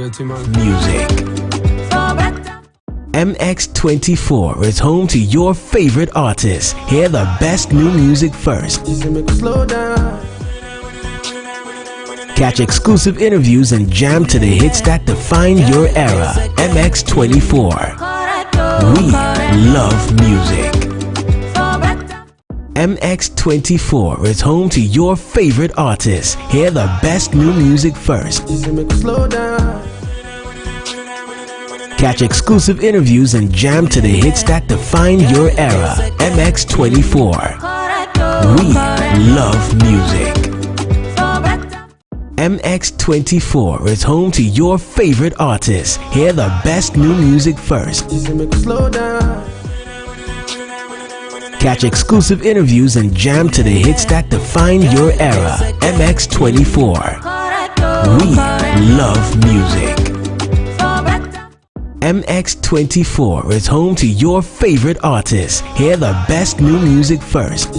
music. MX24 is home to your favorite artists. Hear the best new music first. Catch exclusive interviews and jam to the hits that define your era. MX24. We love music. MX24 is home to your favorite artists. Hear the best new music first. Catch exclusive interviews and jam to the hits that define your era. MX24. We love music. MX24 is home to your favorite artists. Hear the best new music first. Catch exclusive interviews and jam to the hits that define your era. MX24. We love music. MX24 is home to your favorite artists. Hear the best new music first.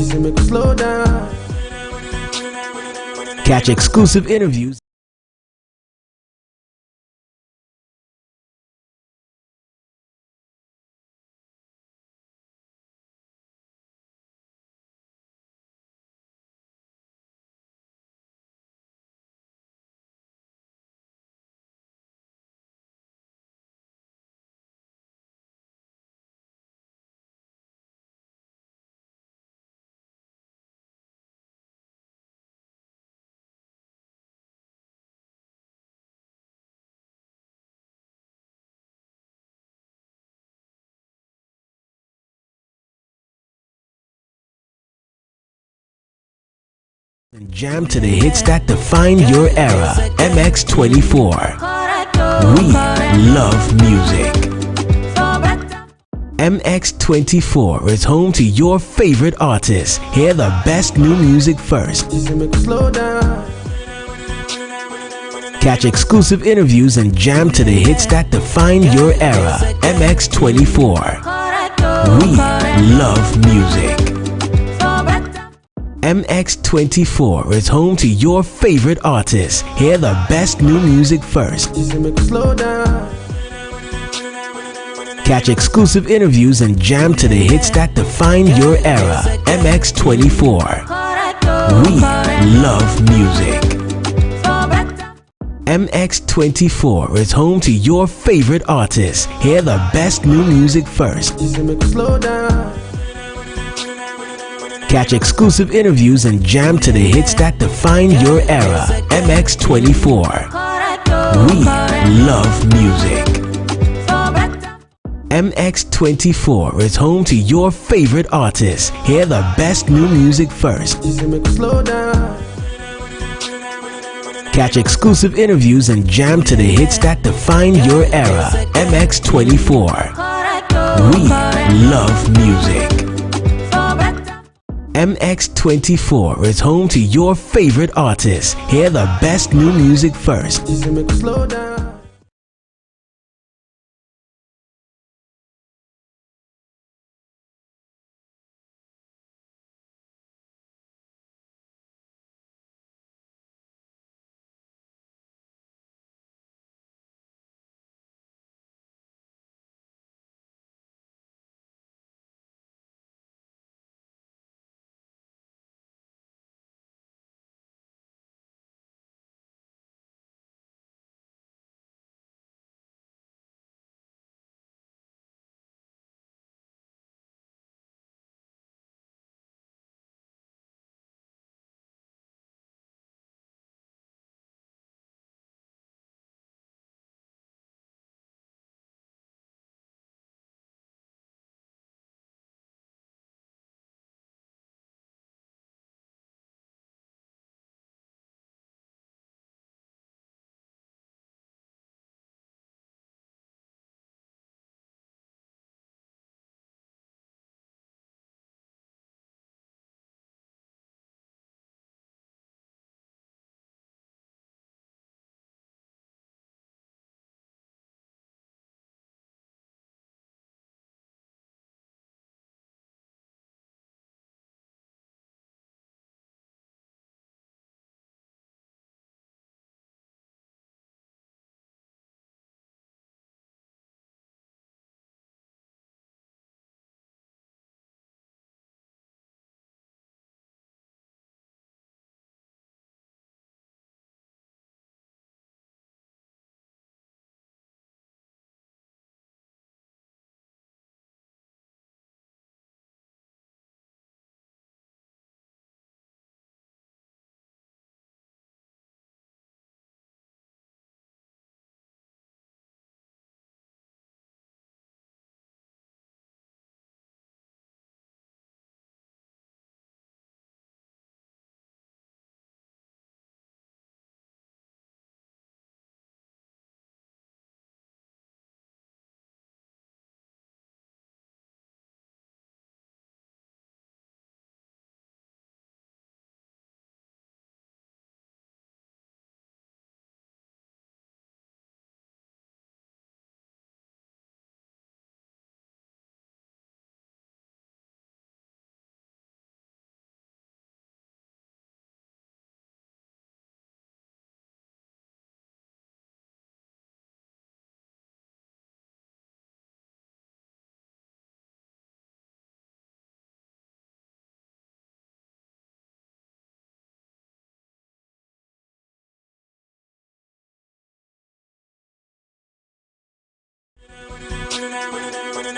Catch exclusive interviews. And jam to the hits that define your era. MX24. We love music. MX24 is home to your favorite artists. Hear the best new music first. Catch exclusive interviews and jam to the hits that define your era. MX24. We love music. MX24 is home to your favorite artists. Hear the best new music first. Catch exclusive interviews and jam to the hits that define your era. MX24. We love music. MX24 is home to your favorite artists. Hear the best new music first. Catch exclusive interviews and jam to the hits that define your era. MX24. We love music. MX24 is home to your favorite artists. Hear the best new music first. Catch exclusive interviews and jam to the hits that define your era. MX24. We love music. MX24 is home to your favorite artists. Hear the best new music first.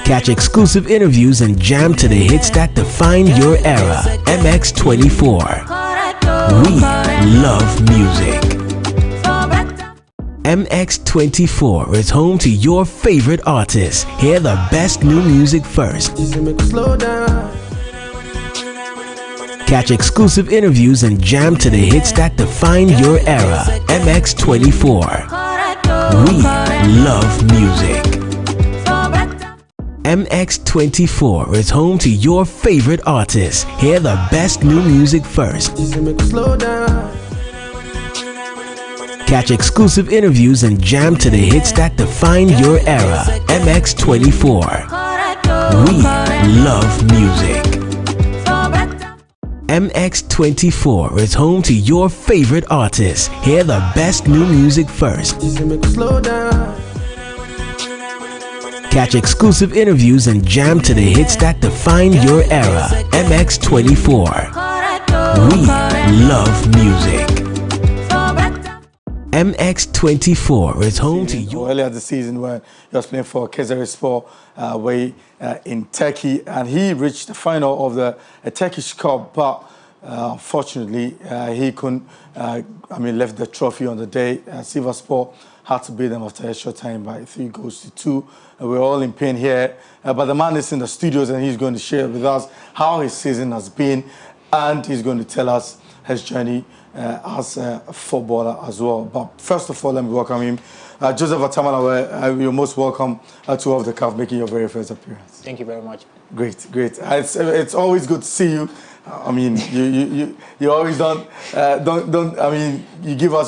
Catch exclusive interviews and jam to the hits that define your era. MX24. We love music. MX24 is home to your favorite artists. Hear the best new music first. Catch exclusive interviews and jam to the hits that define your era. MX24. We love music. MX24 is home to your favorite artists. Hear the best new music first. Catch exclusive interviews and jam to the hits that define your era. MX24. We love music. MX24 is home to your favorite artists. Hear the best new music first. Catch exclusive interviews and jam to the hits that define your era. MX24. We love music. MX24 is home to you. Earlier this season, when he was playing for Kayserispor in Turkey, and he reached the final of the Turkish Cup, but unfortunately he couldn't. Left the trophy on the day. Sivasspor had to beat them after extra time by 3-2. We're all in pain here, but the man is in the studios and he's going to share with us how his season has been, and he's going to tell us his journey as a footballer as well. But first of all, let me welcome him. Joseph Attamah, you're most welcome to Off the Cuff, making your very first appearance. Thank you very much. Great. It's always good to see you. I mean, you always you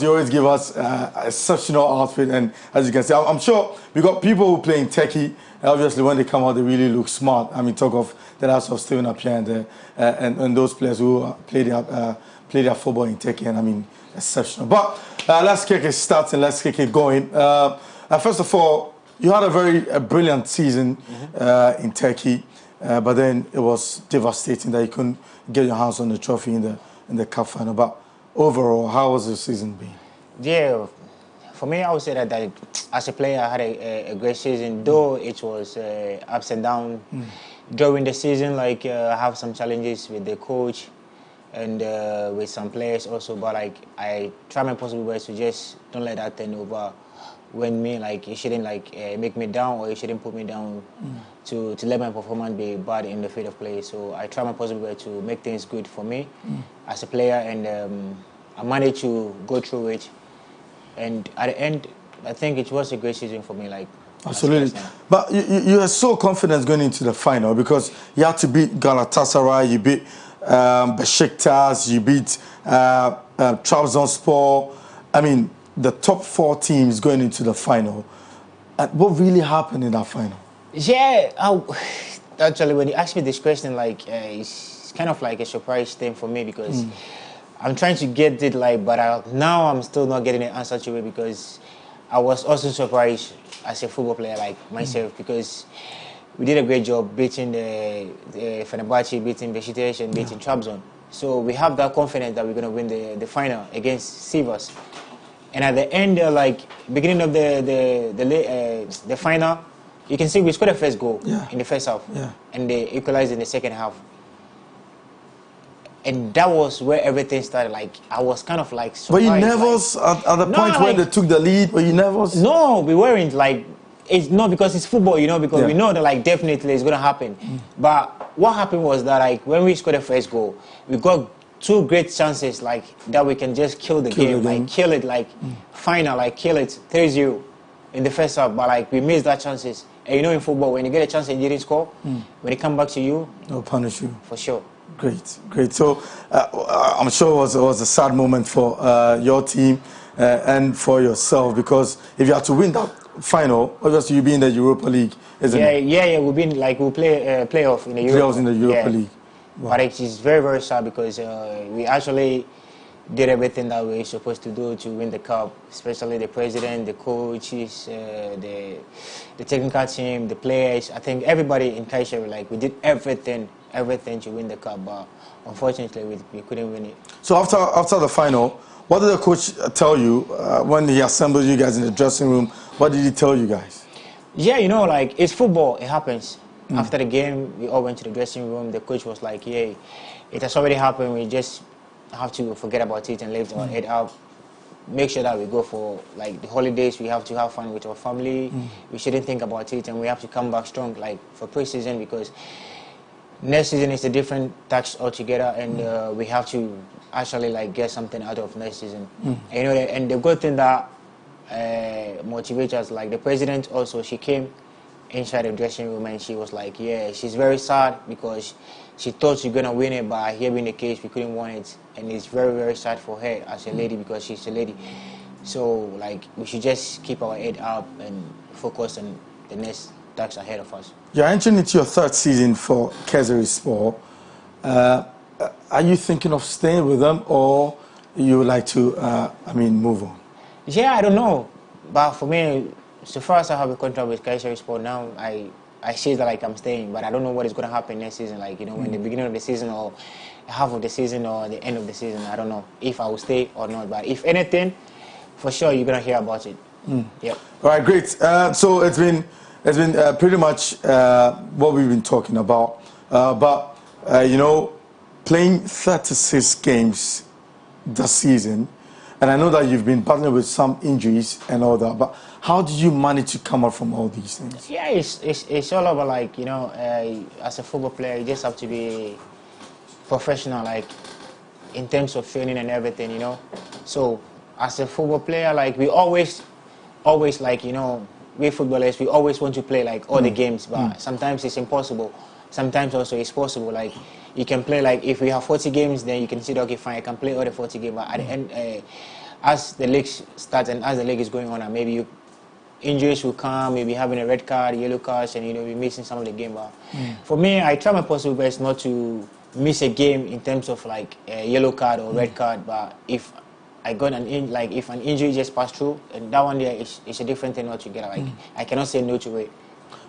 always give us exceptional outfit, and as you can see, I'm sure we got people who play in Turkey. Obviously, when they come out, they really look smart. I mean, talk of the likes of Steven Appiah and those players who play their football in Turkey, and I mean, exceptional. But let's kick it start and let's kick it going. First of all, you had a very brilliant season in Turkey, but then it was devastating that you couldn't get your hands on the trophy in the cup final. But overall, how was the season been? Yeah, for me, I would say that as a player, I had a great season, though it was ups and downs during the season. Like I have some challenges with the coach and with some players also, but like I try my possible best to just don't let that turn over when me, like it shouldn't like make me down, or it shouldn't put me down to let my performance be bad in the field of play. So I try my possible best to make things good for me as a player, and I managed to go through it, and at the end I think it was a great season for me. Like absolutely. But you are so confident going into the final because you had to beat Galatasaray, you beat Besiktas, you beat Trabzonspor. I mean, the top 4 teams going into the final. What really happened in that final? Yeah, actually, when you ask me this question, like it's kind of like a surprise thing for me because I'm trying to get it, like, but now I'm still not getting an answer to it because I was also surprised as a football player like myself because we did a great job beating the Fenerbahce, beating Besiktas, and beating Trabzon. So we have that confidence that we're going to win the final against Sivas. And at the end, like beginning of the final, you can see we scored the first goal in the first half, and they equalized in the second half. And that was where everything started. Like I was kind of like surprised. Were you nervous at the point when they took the lead? Were you nervous? No, we weren't. Like it's not because it's football, you know, because we know that like definitely it's gonna happen. But what happened was that like when we scored the first goal, we got 2 great chances like that we can just kill the game, like kill it, like final, like kill it 3-0 in the first half. But like we missed that chances. And you know, in football, when you get a chance and you didn't score, when it come back to you, they'll punish you for sure. Great. So I'm sure it was a sad moment for your team and for yourself, because if you had to win that final, obviously you'll be in the Europa League, isn't it? Yeah. We'll play playoff in the Europa League. Wow. But it is very, very sad because we actually did everything that we were supposed to do to win the cup, especially the president, the coaches, the technical team, the players. I think everybody in Kayseri, like we did everything to win the cup, but unfortunately we couldn't win it. So after the final, what did the coach tell you when he assembled you guys in the dressing room? What did he tell you guys? Yeah, you know, like it's football, it happens. After the game, we all went to the dressing room. The coach was like, "Yeah, it has already happened. We just have to forget about it and live our head out. Make sure that we go for like the holidays. We have to have fun with our family. We shouldn't think about it, and we have to come back strong like for pre-season because next season is a different tax altogether, and we have to actually like get something out of next season. And, you know, and the good thing that motivates us, like the president also, she came inside the dressing room and she was like, yeah, she's very sad because she thought she's gonna win it, but here being the case, we couldn't win it, and it's very, very sad for her as a lady because she's a lady. So like we should just keep our head up and focus on the next task ahead of us. You're entering into your third season for Kayseri Sport. Are you thinking of staying with them, or you would like to, move on? Yeah, I don't know, but for me, so far as I have a contract with Kayseri Sport now, I say that like I'm staying, but I don't know what is going to happen next season. Like, you know, in the beginning of the season or half of the season or the end of the season, I don't know if I will stay or not. But if anything, for sure you're going to hear about it. Yeah. All right, great. So it's been pretty much what we've been talking about. You know, playing 36 games this season, and I know that you've been battling with some injuries and all that, but how did you manage to come up from all these things? Yeah, it's all about like, you know, as a football player, you just have to be professional, like in terms of training and everything, you know. So as a football player, like we always like, you know, we footballers, we always want to play like all the games, but sometimes it's impossible. Sometimes also it's possible. Like you can play like if we have 40 games, then you can say, okay, fine, I can play all the 40 games. But at the end, as the league starts and as the league is going on, and maybe injuries will come, maybe having a red card, yellow cards, and you know, be missing some of the game. But for me, I try my possible best not to miss a game in terms of like a yellow card or red card. But if I got if an injury just passed through, and that one there is a different thing altogether. Like I cannot say no to it.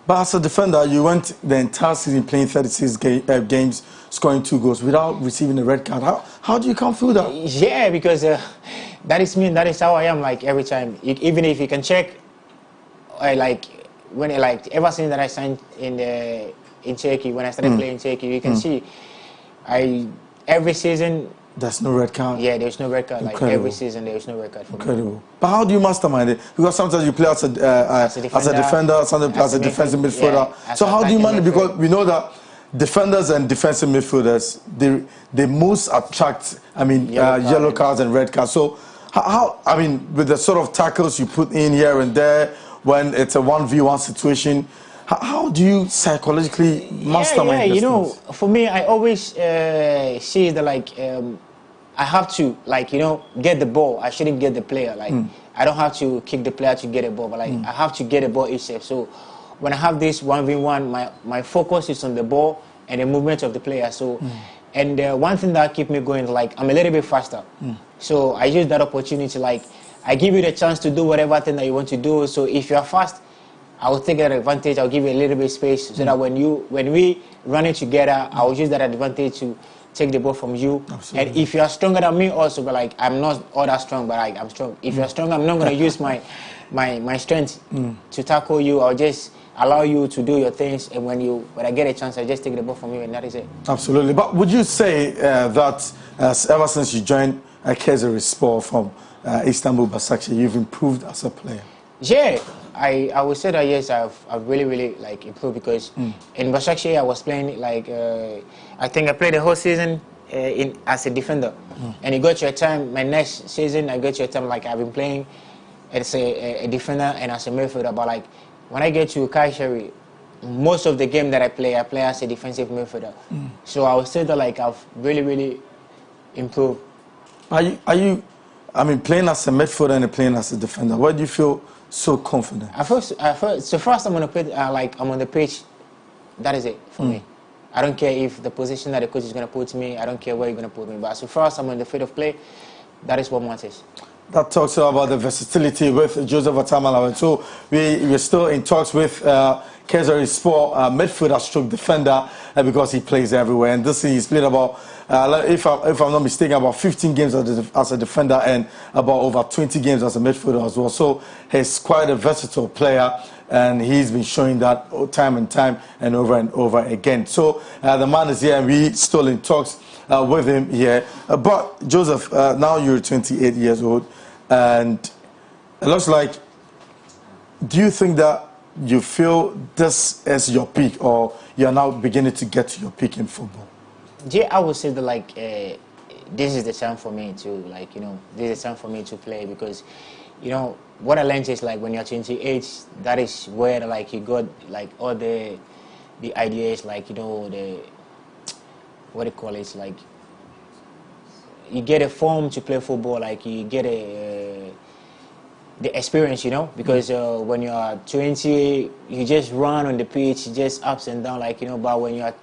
But as a defender, you went the entire season playing 36 games, scoring 2 goals without receiving a red card. How do you come through that? Yeah, because that is me. That is how I am. Like every time, even if you can check, ever since that I signed in Turkey, when I started playing in Turkey, you can see, every season. There's no red card? Yeah, there's no red card. Incredible. Like every season, there's no red card for me. But how do you mastermind it? Because sometimes you play as a defender, sometimes as a defensive midfielder. Yeah, so how do you manage? Because we know that defenders and defensive midfielders, they most attract, yellow cards and red cards. So how, with the sort of tackles you put in here and there, when it's a 1v1 situation, how do you psychologically mastermind this? You know, for me, I always see that like I have to get the ball. I shouldn't get the player. Like I don't have to kick the player to get a ball, but like I have to get a ball itself. So when I have this 1v1, my focus is on the ball and the movement of the player. So and one thing that keeps me going is like I'm a little bit faster. So I use that opportunity. Like I give you the chance to do whatever thing that you want to do. So if you are fast, I will take that advantage. I'll give you a little bit of space so that when we run it together, I will use that advantage to take the ball from you. Absolutely. And if you are stronger than me, also, but like I'm not all that strong, but I'm strong. If you are stronger, I'm not going to use my strength to tackle you. I'll just allow you to do your things, and when I get a chance, I just take the ball from you, and that is it. Absolutely. But would you say that ever since you joined Kayseri Sport from Istanbul Başakşehir, you've improved as a player? Yeah. I would say that yes, I've really like improved because in Başakşehir I was playing like I think I played the whole season as a defender, and it got to a time my next season I got to a time like I've been playing as a defender and as a midfielder. But like when I get to Kayseri, most of the game that I play as a defensive midfielder. So I would say that like I've really improved. Are you playing as a midfielder and playing as a defender? Why do you feel so confident? I feel so first I'm on the pitch, I'm on the pitch. That is it for me. I don't care if the position that the coach is going to put me. I don't care where you're going to put me. But so far as I'm on the field of play, that is what matters. That talks about the versatility with Joseph Attamah. So we're still in talks with Kayseri Sport midfielder stroke defender because he plays everywhere. And this season he's played about, if I'm not mistaken, about 15 games as a defender and about over 20 games as a midfielder as well. So he's quite a versatile player. and he's been showing that time and over again. So the man is here, and we still in talks with him here. But Joseph, now you're 28 years old, and it looks like, do you think that you feel this is your peak, or you're now beginning to get to your peak in football? Yeah, I would say that like this is the time for me to this is the time for me to play, because what I learned is like when you're 28, that is where like you got like all the ideas, like the what do you call it, like you get a form to play football, like you get the experience, because when you are 20, you just run on the pitch, just ups and down, like but when you are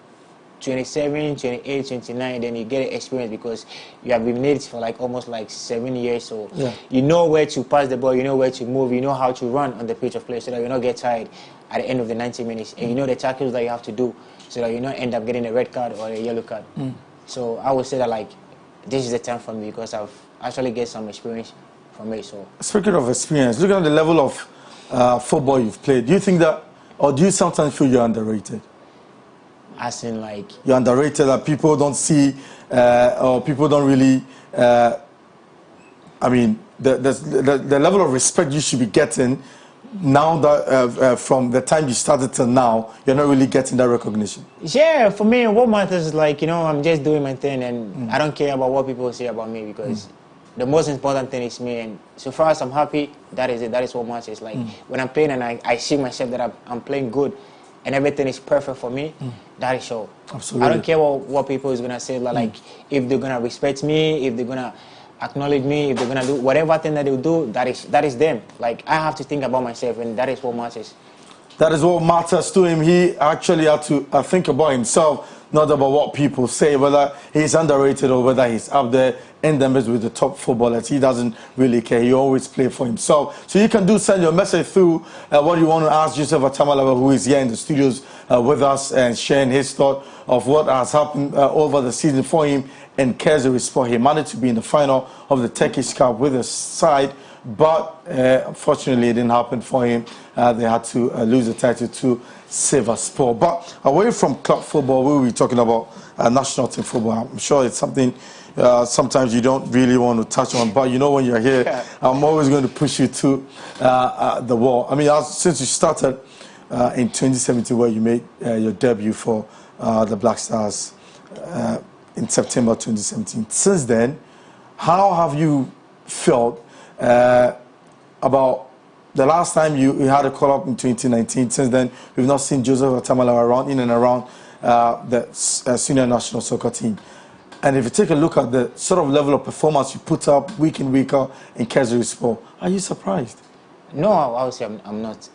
27, 28, 29, then you get an experience because you have been in it for like almost like 7 years. So you know where to pass the ball, you know where to move, you know how to run on the pitch of play so that you don't get tired at the end of the 90 minutes. And you know the tackles that you have to do so that you don't end up getting a red card or a yellow card. So I would say that like this is the time for me because I've actually get some experience from it. So speaking of experience, look at the level of football you've played. Do you think that, or do you sometimes feel you're underrated? As in like you're underrated, that people don't see, or people don't really. I mean, the level of respect you should be getting now that from the time you started till now, you're not really getting that recognition. Yeah, for me, what matters is like I'm just doing my thing, and I don't care about what people say about me because the most important thing is me. And so far as I'm happy, that is it. That is what matters. Like when I'm playing and I see myself that I'm playing good, and everything is perfect for me, that is all. Absolutely. I don't care what people is gonna say. Like if they're gonna respect me, if they're gonna acknowledge me, if they're gonna do whatever thing that they do, that is them. Like I have to think about myself, and that is what matters. That is what matters to him. He actually had to think about himself, not about what people say, whether he's underrated or whether he's up there in the midst with the top footballers. He doesn't really care. He always plays for himself. So you can send your message through what you want to ask Joseph Attamah, who is here in the studios with us and sharing his thought of what has happened over the season for him in Kayseri Sport. He managed to be in the final of the Turkish Cup with his side, but unfortunately it didn't happen for him. They had to lose the title to Sivasspor. But away from club football, we will be talking about national team football. I'm sure it's something sometimes you don't really want to touch on, but when you're here, I'm always going to push you to the wall. I mean, since you started in 2017, where you made your debut for the Black Stars in September 2017. Since then, how have you felt about the last time you had a call-up in 2019? Since then, we've not seen Joseph Attamah in and around the senior national soccer team. And if you take a look at the sort of level of performance you put up week in, week out in Kayseri Sport, are you surprised? No, I would say I'm not.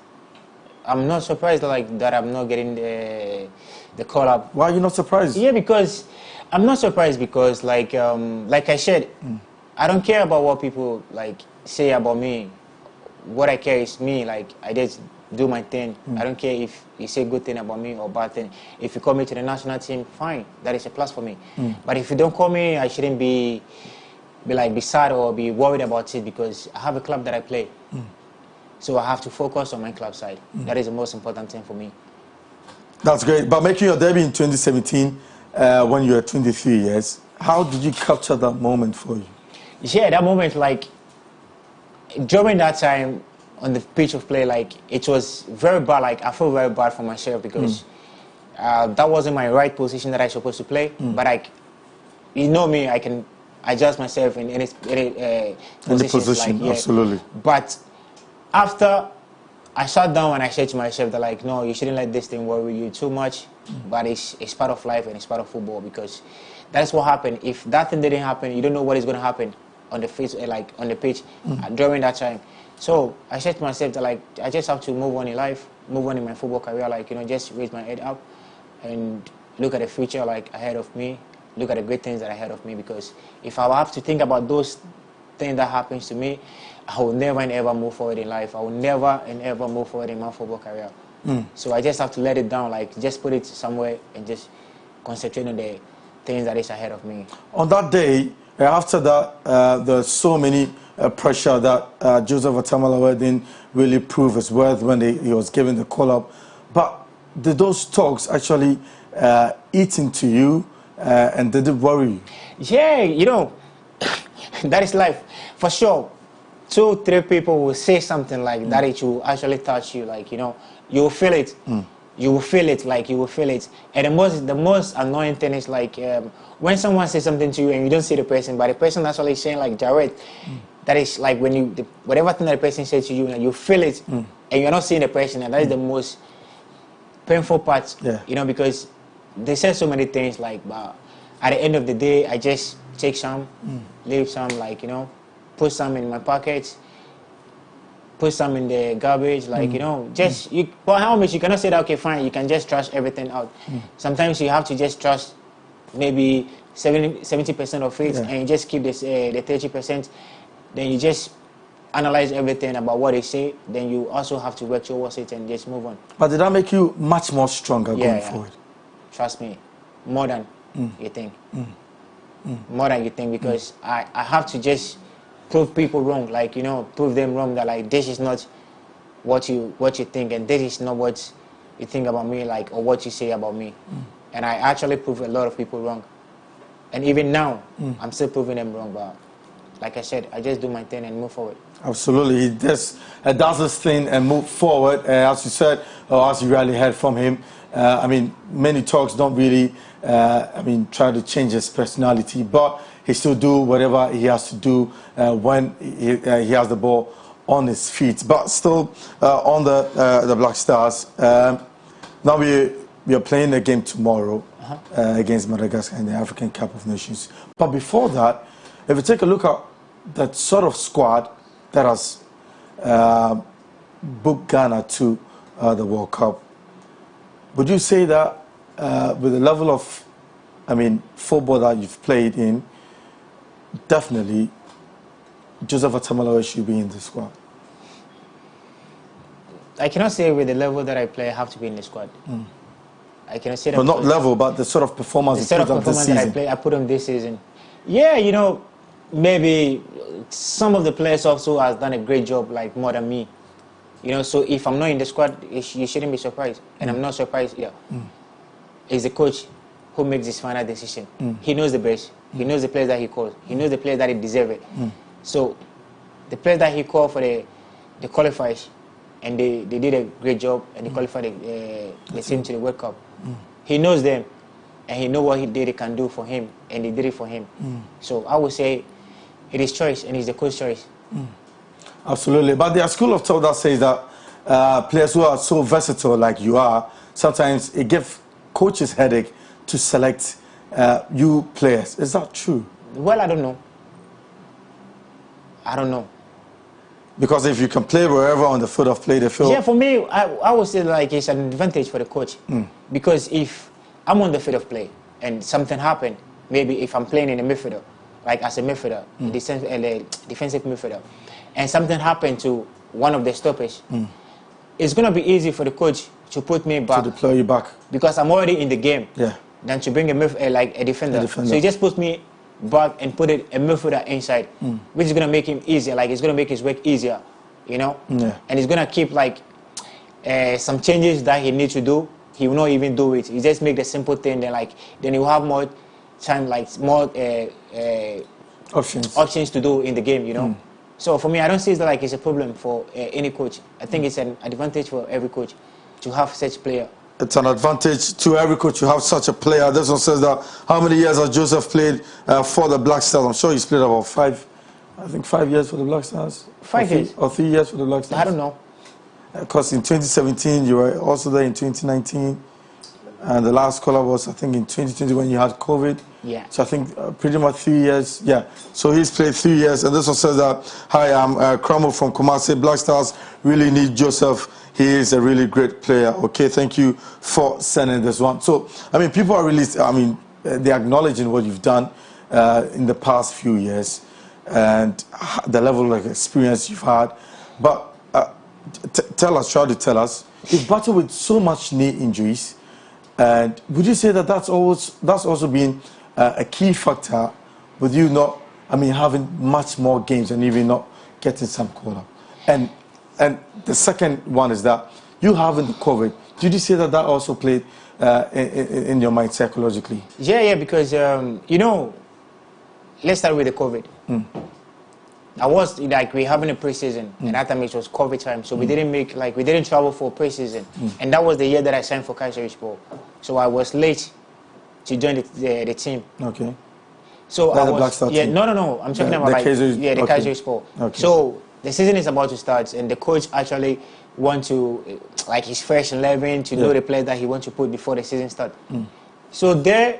I'm not surprised like that I'm not getting the call-up. Why are you not surprised? Yeah, because I'm not surprised because like I said, I don't care about what people like say about me. What I care is me. Like I just do my thing. I don't care if you say good thing about me or bad thing. If you call me to the national team, fine. That is a plus for me. But if you don't call me, I shouldn't be sad or be worried about it because I have a club that I play. So I have to focus on my club side. That is the most important thing for me. That's great. But making your debut in 2017 when you were 23 years, how did you capture that moment for you? Yeah, that moment, like during that time on the pitch of play, like it was very bad. Like I feel very bad for myself because that wasn't my right position that I was supposed to play. But like, me, I can adjust myself in any position. Like, absolutely. But after I sat down and I said to myself that like, no, you shouldn't let this thing worry you too much. But it's part of life and it's part of football because that's what happened. If that thing didn't happen, you don't know what is going to happen on the pitch, on the pitch during that time. So I said to myself that like I just have to move on in life, move on in my football career, like just raise my head up and look at the future like ahead of me, look at the great things that are ahead of me. Because if I have to think about those things that happens to me, I will never and ever move forward in life. I will never and ever move forward in my football career. So I just have to let it down, like just put it somewhere and just concentrate on the things that is ahead of me. On that day, after that, there's so many pressure that Joseph Attamah didn't really prove his worth when he was given the call-up. But did those talks actually eat into you, and did it worry you? Yeah, you know, that is life. For sure, 2-3 people will say something like that, it will actually touch you, like, you know, you will feel it. You will feel it, like, you will feel it. And the most annoying thing is, like, when someone says something to you and you don't see the person, but the person actually saying, like, direct, that is, like, when you, whatever thing that the person says to you, and you feel it, and you're not seeing the person, and that is the most painful part, you know, because they say so many things, like, but at the end of the day, I just take some, leave some, like, you know, put some in my pockets, put some in the garbage, like, you know, just, for how much you cannot say that, okay, fine, you can just trash everything out. Sometimes you have to just trash maybe 70% of it, and you just keep this, the 30%, then you just analyze everything about what they say, then you also have to work towards it and just move on. But did that make you much more stronger going forward? Trust me, more than you think. More than you think, because I have to just prove people wrong, like, you know, prove them wrong, that, like, this is not what you think, and this is not what you think about me, like, or what you say about me. And I actually prove a lot of people wrong. And even now, I'm still proving them wrong, but like I said, I just do my thing and move forward. Absolutely, he just does his thing and move forward. As you said, or as you really heard from him, I mean, many talks don't really, I mean, try to change his personality, but he still do whatever he has to do when he has the ball on his feet. But still on the Black Stars, now we are playing a game tomorrow against Madagascar in the African Cup of Nations. But before that, if you take a look at that sort of squad that has booked Ghana to the World Cup, would you say that with the level of, I mean, football that you've played in, definitely Joseph Attamah should be in the squad? I cannot say with the level that I play, I have to be in the squad. I cannot say that. But not level, but the sort of performance the sort of performance that I put on this season. Yeah, you know, maybe some of the players also has done a great job, like, more than me. You know, so if I'm not in the squad, you shouldn't be surprised. And I'm not surprised, It's the coach who makes this final decision. He knows the best. He knows the players that he calls. He knows the players that he deserve it. So the players that he called for the qualifiers, and they did a great job, and they qualified the team to the World Cup. He knows them, and he knows what they can do for him, and they did it for him. So I would say it is choice, and it's the coach's choice. Absolutely. But there are school of thought that says that players who are so versatile like you are, sometimes it gives coaches headache to select you players. Is that true? Well, I don't know. I don't know. Because if you can play wherever on the field of play, they feel... Yeah, for me, I would say, like, it's an advantage for the coach. Because if I'm on the field of play and something happened, maybe if I'm playing in a midfielder, like as a midfielder, defensive midfielder, and something happened to one of the stoppers, it's going to be easy for the coach to put me back. To deploy you back. Because I'm already in the game. Yeah. Than to bring a defender. So he just puts me back and put a midfielder inside, which is going to make him easier. Like, it's going to make his work easier, you know? Yeah. And he's going to keep, like, some changes that he needs to do. He will not even do it. He just make the simple thing, then he will have more time, like, more options to do in the game, you know? So for me, I don't see it like it's a problem for any coach. I think it's an advantage for every coach to have such player. It's an advantage to every coach to have such a player. This one says that how many years has Joseph played for the Black Stars? I'm sure he's played about 5 years for the Black Stars. 5 years? Or 3 years for the Black Stars. I don't know. Because in 2017, you were also there in 2019. And the last caller was, I think, in 2020 when you had COVID. Yeah. So I think pretty much 3 years. Yeah. So he's played 3 years. And this one says that, hi, I'm Cramo from Kumasi. Black Stars really need Joseph. He is a really great player. Okay, thank you for sending this one. So, I mean, people are really, I mean, they're acknowledging what you've done in the past few years and the level of experience you've had. But try to tell us, you've battled with so much knee injuries. And would you say that that's also been a key factor with you not I mean, having much more games and even not getting some call-up. And the second one is that you having the COVID. Did you say that also played in your mind psychologically? Yeah, because you know, let's start with the COVID. I was like, we having a preseason, and at that time it was COVID time, so we didn't travel for preseason, and that was the year that I signed for Kaiser Sport. So I was late to join the team. Okay. So That's I the was, Black Star team. no. I'm talking about the Kaiser Sport. Okay. So the season is about to start, and the coach actually want to, like, his first 11 to know the players that he wants to put before the season start. So there,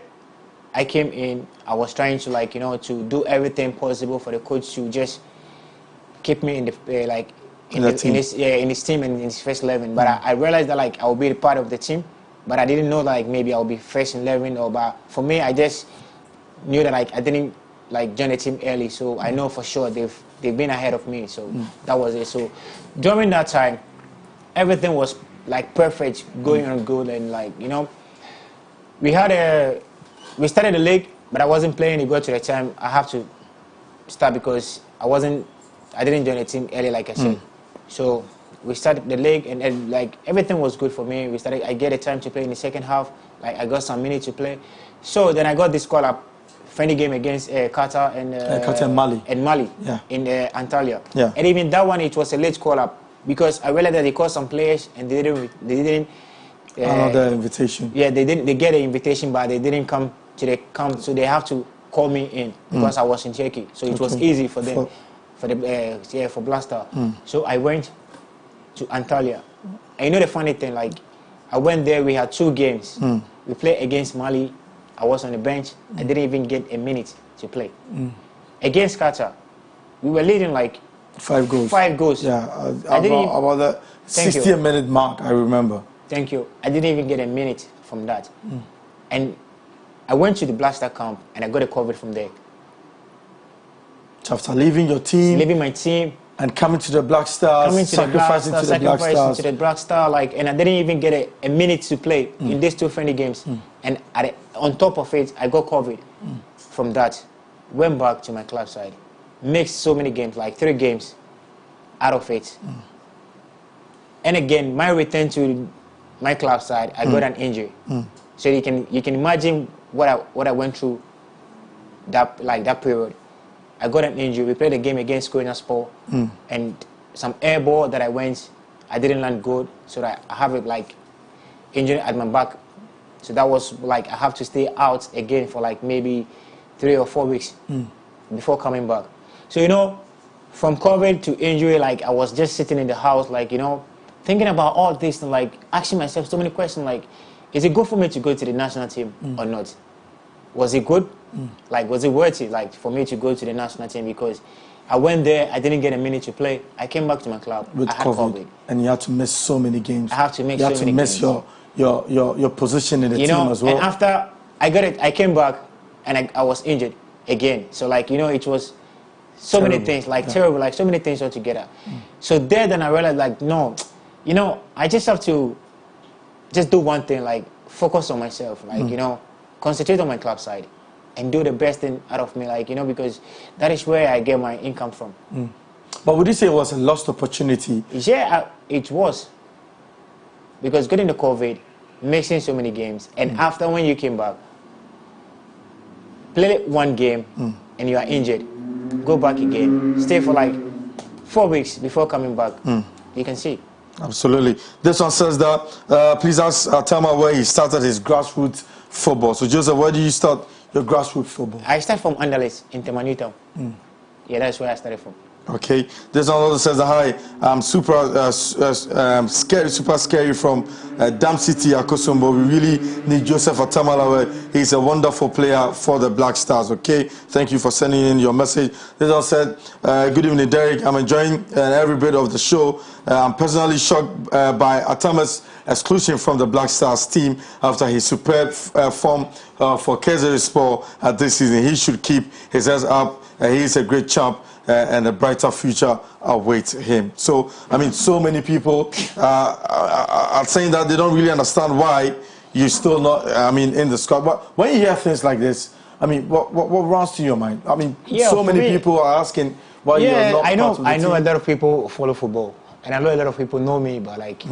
I came in. I was trying to, like, you know, to do everything possible for the coach to just keep me in the in his team and in his first 11. But I realized that, like, I will be a part of the team, but I didn't know, like, maybe I'll be first 11 or. But for me, I just knew that, like, I didn't, like, join the team early, so I know for sure they've been ahead of me. So that was it. So during that time, everything was, like, perfect, going on good, and, like, you know, we started the league, but I wasn't playing. It got to the time I have to start because I didn't join the team early, like I said. So we started the league, and like, everything was good for me. I get a time to play in the second half. Like, I got some minutes to play. So then I got this call up, friendly game against Qatar and Mali. In Antalya. Yeah. And even that one, it was a late call up because I realized that they called some players and they didn't. Another invitation. Yeah, they didn't. They get an invitation, but they didn't come to the camp, so they have to call me in because I was in Turkey. So it was easy for them, for Blaster. So I went to Antalya. And you know the funny thing, like, I went there. We had 2 games. We played against Mali. I was on the bench. I didn't even get a minute to play. Against Qatar, we were leading like 5 goals. 5 goals. Yeah, about the 60-minute mark, I remember. Thank you. I didn't even get a minute from that. And I went to the Blaster camp and I got a COVID from there. So after leaving your team, leaving my team, and coming to the Black Stars, sacrificing to the Black Star, like, and I didn't even get a minute to play in these 2 friendly games. And on top of it, I got COVID from that. Went back to my club side, mixed so many games, like 3 games out of it. And again, my return to my club side, I got an injury. So you can imagine what I went through that period. I got an injury. We played a game against Sport, and some air ball that I didn't land good, so that I have it, like, injury at my back. So that was like, I have to stay out again for like maybe 3 or 4 weeks before coming back. So, you know, from COVID to injury, like, I was just sitting in the house, like, you know, thinking about all this and, like, asking myself so many questions, like, is it good for me to go to the national team or not? Was it good? Like, was it worth it, like, for me to go to the national team? Because I went there, I didn't get a minute to play. I came back to my club. With COVID. And you had to miss so many games. I have to miss so many games. You had to miss your position in the team as well. And after I got it, I came back and I was injured again. So, like, you know, it was so terrible. Many things, like, terrible, like, so many things all together. So then I realized, like, no, you know, I just have to just do one thing, like, focus on myself, like, you know, concentrate on my club side and do the best thing out of me, like, you know, because that is where I get my income from. But would you say it was a lost opportunity? Yeah, it was. Because getting the COVID, mixing so many games, and after when you came back, play 1 game and you are injured, go back again, stay for like 4 weeks before coming back. You can see. Absolutely. This one says that, please ask Attamah where he started his grassroots football. So, Joseph, where did you start your grassroots football? I started from Anderlecht in Temanutau. Yeah, that's where I started from. Okay. This one also says, hi, I'm super scary from Dam City, Akosombo. We really need Joseph Attamah. He's a wonderful player for the Black Stars. Okay. Thank you for sending in your message. This one said, good evening, Derrick. I'm enjoying every bit of the show. I'm personally shocked by Attamah's exclusion from the Black Stars team after his superb form for Kaiser Sport this season. He should keep his head up. He is a great champ. And a brighter future awaits him. So, I mean, so many people are saying that they don't really understand why you're still not, I mean, in the squad. But when you hear things like this, I mean, what runs to your mind? I mean, Yeah, so many me, people are asking why you're not I know. part of the I know team. a lot of people follow football, and I know a lot of people know me, but like,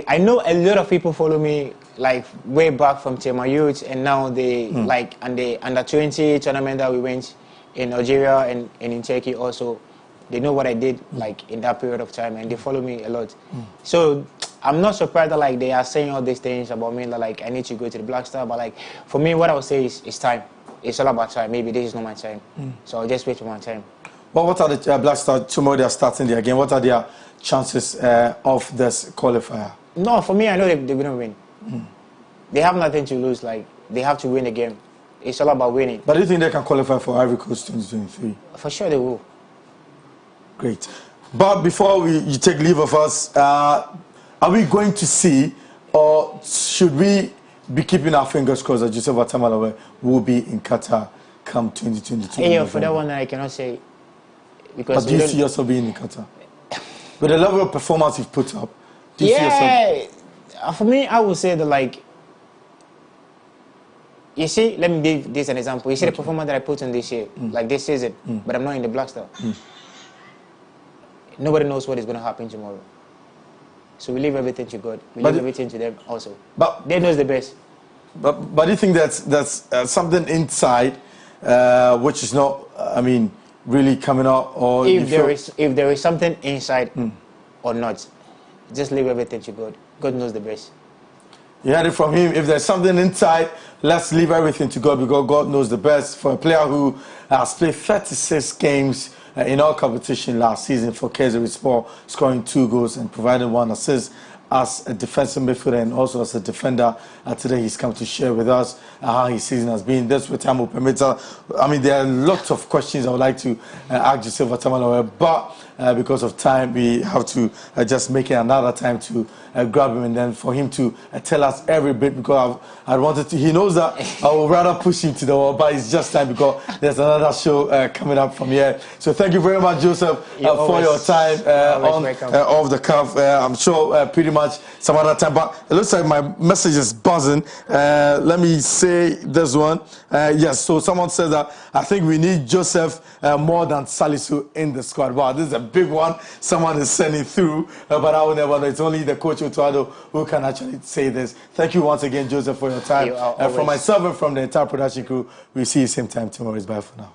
I know a lot of people follow me like way back from Attamah Youth, and now they like and the under-20 tournament that we went in Algeria and in Turkey also. They know what I did like in that period of time, and they follow me a lot. So I'm not surprised that like they are saying all these things about me that like I need to go to the Black Star, but like for me, what I would say is it's time. It's all about time. Maybe this is not my time, so I'll just wait for my time. But what are the Black Star tomorrow? They are starting their game. What are their chances of this qualifier? No, for me, I know they're going to win. They have nothing to lose. Like they have to win the game. It's all about winning. But do you think they can qualify for Ivory Coast 2023? For sure, they will. Great. But before you take leave of us, are we going to see, or should we be keeping our fingers crossed that Joseph Attamah will be in Qatar come 2022? Yeah, for that one, I cannot say. Because but do you see yourself being in Qatar? With the level of performance you've put up, do you see yourself? For me, I would say that like, you see, let me give this an example. You see the performance that I put in this year, like this season, but I'm not in the Black Star. Nobody knows what is going to happen tomorrow. So we leave everything to God. We leave everything to them also. But they know the best. But do you think that's something inside which is not, I mean, really coming out? Or if there is something inside or not, just leave everything to God. God knows the best. You heard it from him. If there's something inside, let's leave everything to God because God knows the best. For a player who has played 36 games in all competition last season for Kayserispor, scoring 2 goals and providing 1 assist as a defensive midfielder and also as a defender. Today he's come to share with us how his season has been. This with time will permit. I mean, there are lots of questions I would like to ask Joseph Attamah, but because of time, we have to just make it another time to grab him and then for him to tell us every bit because I wanted to. He knows that I would rather push him to the wall, but it's just time because there's another show coming up from here. So thank you very much, Joseph, for your time on Off the Cuff. I'm sure pretty much some other time, but it looks like my message is buzzing. Let me say this one. Yes, so someone said that I think we need Joseph more than Salisu in the squad. Wow, this is a big one. Someone is sending through, but I will never know. It's only the coach Utuado who can actually say this. Thank you once again, Joseph, for your time. From myself and from the entire production crew, we'll see you same time tomorrow. Bye for now.